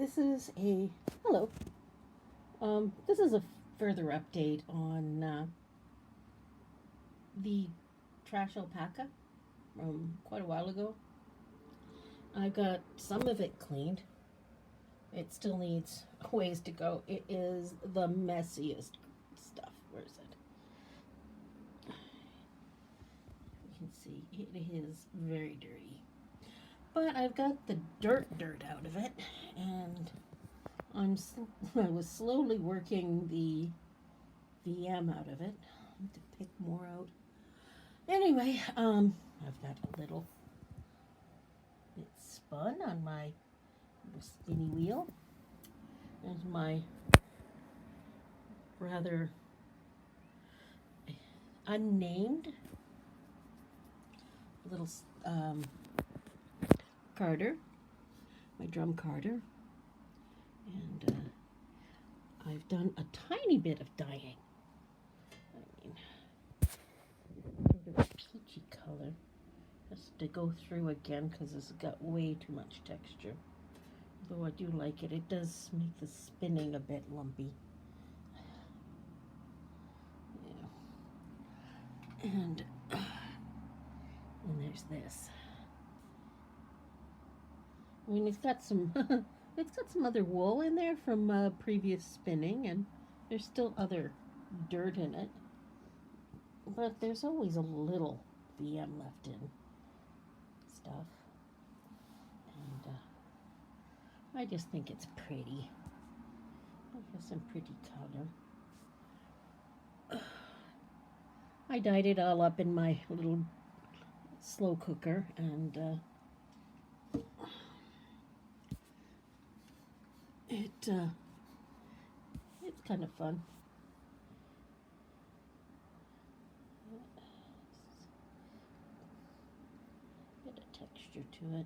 This is a hello. This is a further update on the trash alpaca from quite a while ago. I got some of it cleaned. It still needs a ways to go. It is the messiest stuff. Where is it? You can see it is very dirty. But I've got the dirt out of it, and I was slowly working the VM out of it. I need to pick more out. Anyway, I've got a little bit spun on my spinny wheel. There's my rather unnamed little carder, my drum carder, and I've done a tiny bit of dyeing. I mean, sort of peachy color. Just to go through again because it's got way too much texture. Though I do like it, it does make the spinning a bit lumpy. Yeah. And there's this. I mean, it's got some other wool in there from previous spinning, and there's still other dirt in it. But there's always a little VM left in stuff. And I just think it's pretty. It has some pretty color. I dyed it all up in my little slow cooker, and it's kind of fun. Bit of texture to it.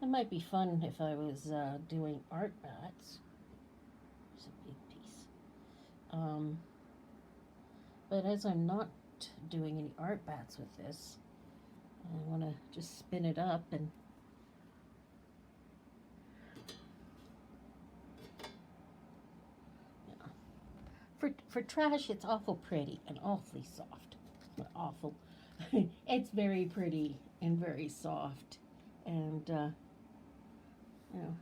It might be fun if I was doing art bats. There's a big piece. But as I'm not doing any art bats with this, I want to just spin it up and for trash, it's awful pretty and awfully soft. Not awful. It's very pretty and very soft, and you know,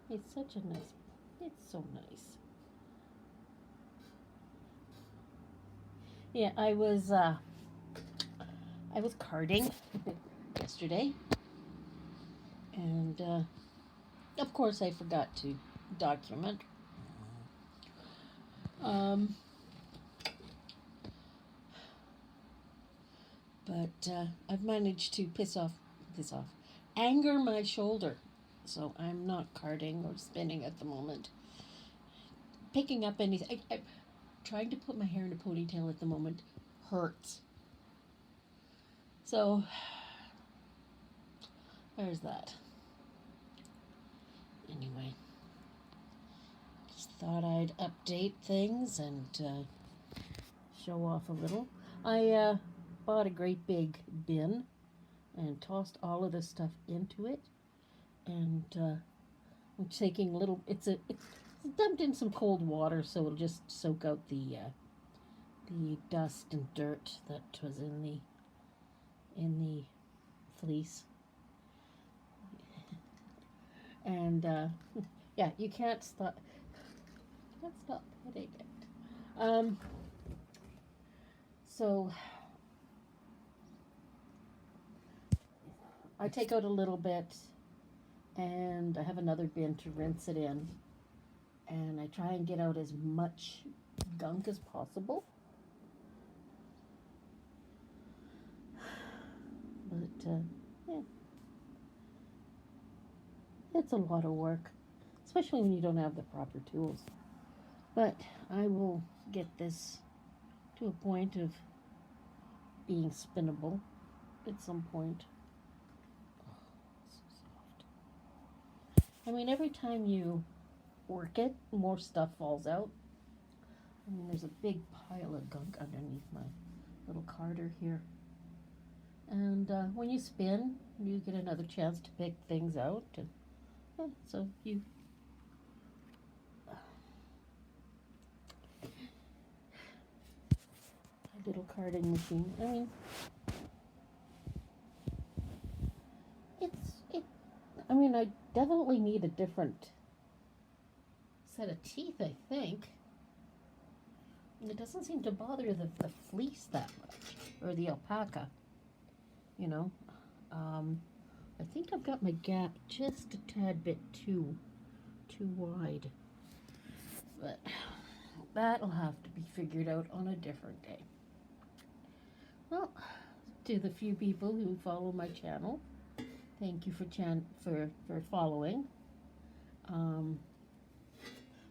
it's such a nice. It's so nice. Yeah, I was carding yesterday, and of course I forgot to document. But I've managed to anger my shoulder, so I'm not carding or spinning at the moment. Picking up anything, trying to put my hair in a ponytail at the moment hurts. So there's that. Anyway, just thought I'd update things and show off a little. I bought a great big bin and tossed all of this stuff into it, and I'm taking little. It's dumped in some cold water, so it'll just soak out the dust and dirt that was in the fleece. And yeah, you can't stop petting it. So I take out a little bit, and I have another bin to rinse it in, and I try and get out as much gunk as possible. But yeah, it's a lot of work, especially when you don't have the proper tools. But I will get this to a point of being spinnable at some point. Oh, so soft. I mean, every time you work it, more stuff falls out. I mean, there's a big pile of gunk underneath my little carder here. And when you spin, you get another chance to pick things out. And yeah, so you a little carding machine. I mean, it. I mean, I definitely need a different set of teeth. I think it doesn't seem to bother the fleece that much, or the alpaca. You know, I think I've got my gap just a tad bit too wide, but that'll have to be figured out on a different day. Well, to the few people who follow my channel, thank you for following. Um,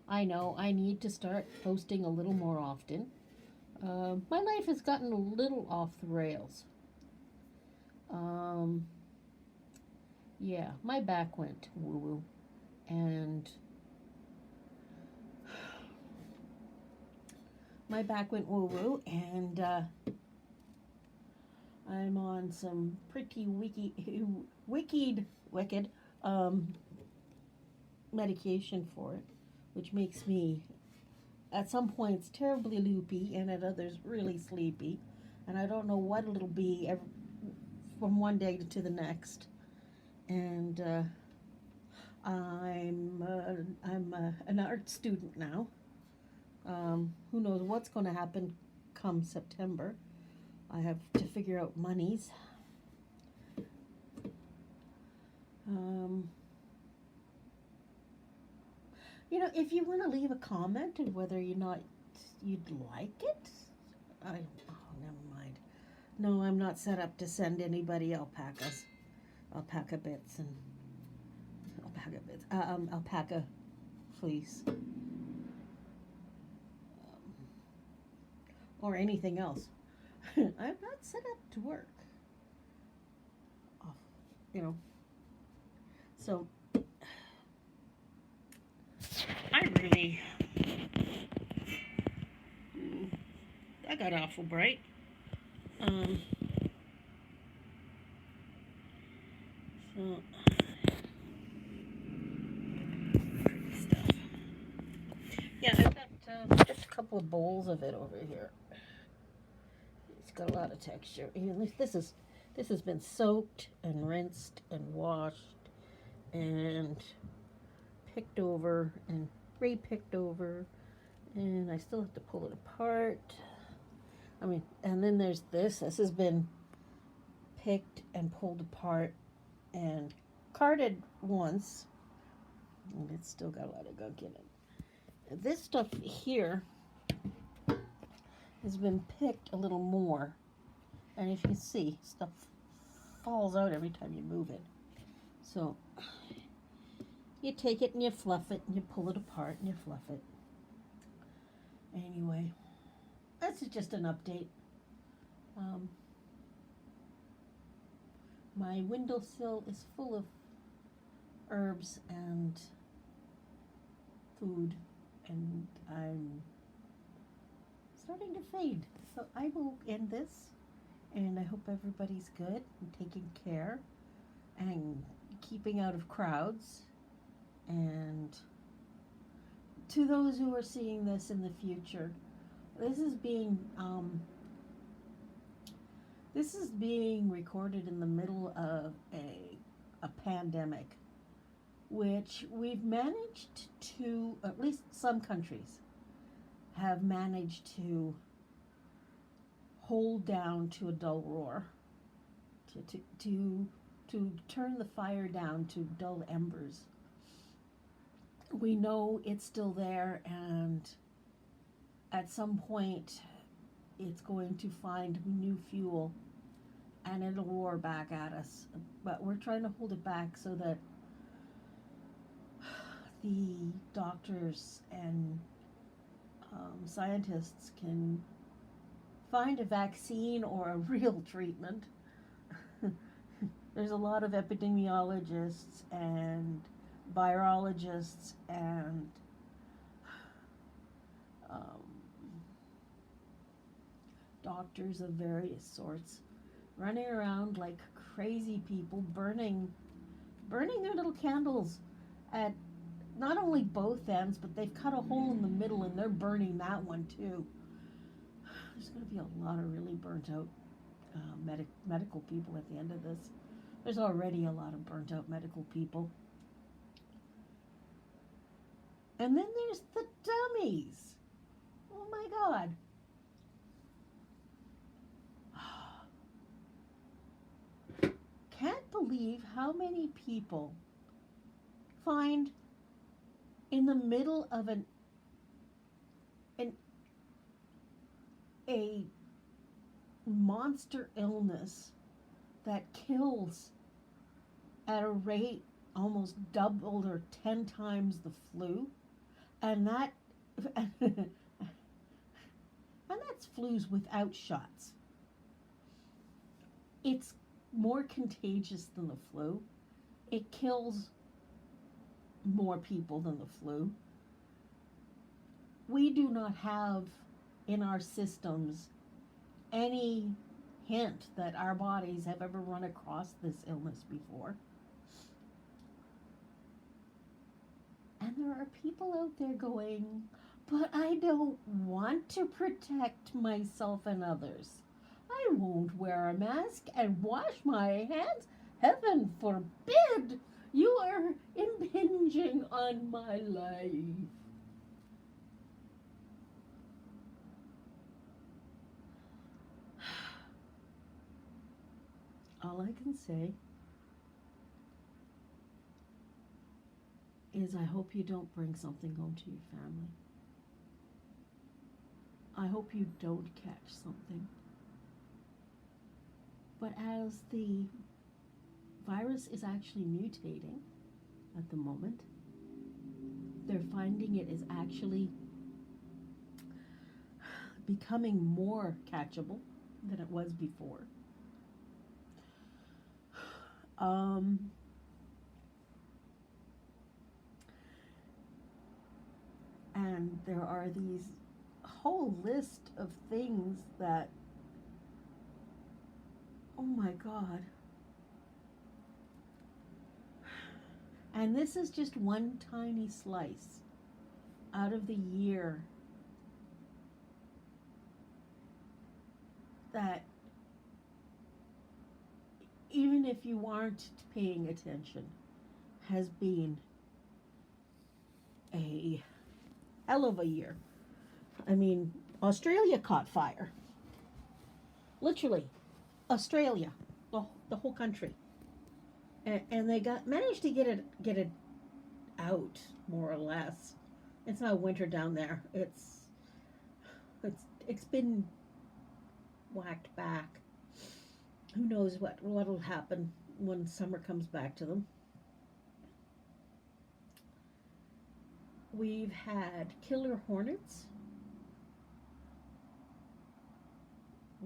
I know I need to start posting a little more often. My life has gotten a little off the rails. Um, yeah, my back went woo woo, and my back went woo woo, and I'm on some pretty wicked medication for it, which makes me at some points terribly loopy and at others really sleepy, and I don't know what it'll be from one day to the next. And I'm an art student now. Who knows what's going to happen come September? I have to figure out monies. You know, if you want to leave a comment of whether or not you'd like it, oh, never mind. No, I'm not set up to send anybody alpaca bits and alpaca fleece, or anything else. I'm not set up to work. You know, so I really, I got awful bright. So stuff. Yeah, I've got just a couple of bowls of it over here. It's got a lot of texture. Even this has been soaked and rinsed and washed and picked over and re-picked over, and I still have to pull it apart. I mean, and then there's this. This has been picked and pulled apart and carded once, and it's still got a lot of gunk in it. This stuff here has been picked a little more, and if you can see, stuff falls out every time you move it. So you take it and you fluff it and you pull it apart and you fluff it. Anyway, that's just an update. My windowsill is full of herbs and food, and I'm starting to fade. So I will end this, and I hope everybody's good and taking care and keeping out of crowds. And to those who are seeing this in the future, this is being recorded in the middle of a pandemic, which we've managed to, at least some countries have managed to hold down to a dull roar, to turn the fire down to dull embers. We know it's still there, and at some point it's going to find new fuel and it'll roar back at us. But we're trying to hold it back so that the doctors and scientists can find a vaccine or a real treatment. There's a lot of epidemiologists and virologists and doctors of various sorts running around like crazy people, burning their little candles at not only both ends, but they've cut a hole in the middle and they're burning that one too. There's going to be a lot of really burnt out medical people at the end of this. There's already a lot of burnt out medical people. And then there's the dummies. Oh my God. Can't believe how many people find in the middle of a monster illness that kills at a rate almost double or 10 times the flu, and that's flus without shots. It's more contagious than the flu. It kills more people than the flu. We do not have in our systems any hint that our bodies have ever run across this illness before. And there are people out there going, but I don't want to protect myself and others. I won't wear a mask and wash my hands. Heaven forbid! You are impinging on my life. All I can say is I hope you don't bring something home to your family. I hope you don't catch something. But as the virus is actually mutating at the moment, they're finding it is actually becoming more catchable than it was before. And there are these whole list of things that, oh my God. And this is just one tiny slice out of the year that even if you aren't paying attention, has been a hell of a year. I mean, Australia caught fire. Literally, Australia, the whole country, and they managed to get it out more or less. It's not winter down there. It's been whacked back. Who knows what'll happen when summer comes back to them. We've had killer hornets.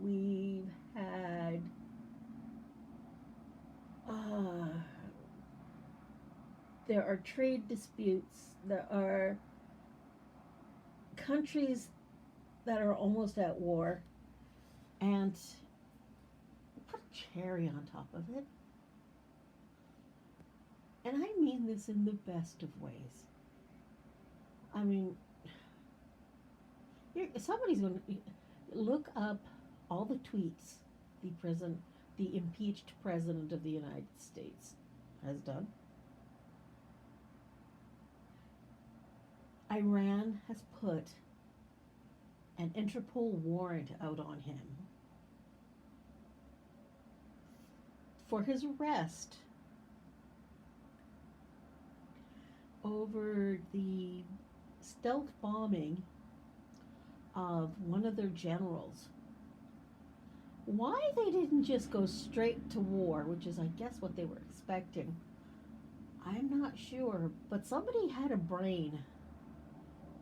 We've had there are trade disputes. There are countries that are almost at war, and put a cherry on top of it. And I mean this in the best of ways. I mean, somebody's going to look up all the tweets the impeached president of the United States has done. Iran has put an Interpol warrant out on him for his arrest over the stealth bombing of one of their generals. Why they didn't just go straight to war, which is, I guess, what they were expecting, I'm not sure. But somebody had a brain.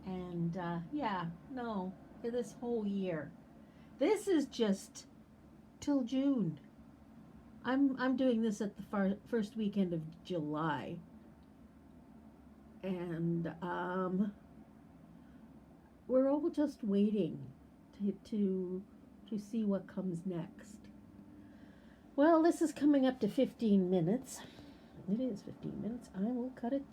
And, this whole year. This is just till June. I'm doing this at the first weekend of July. And we're all just waiting to see what comes next. Well, this is coming up to 15 minutes. It is 15 minutes. I will cut it there.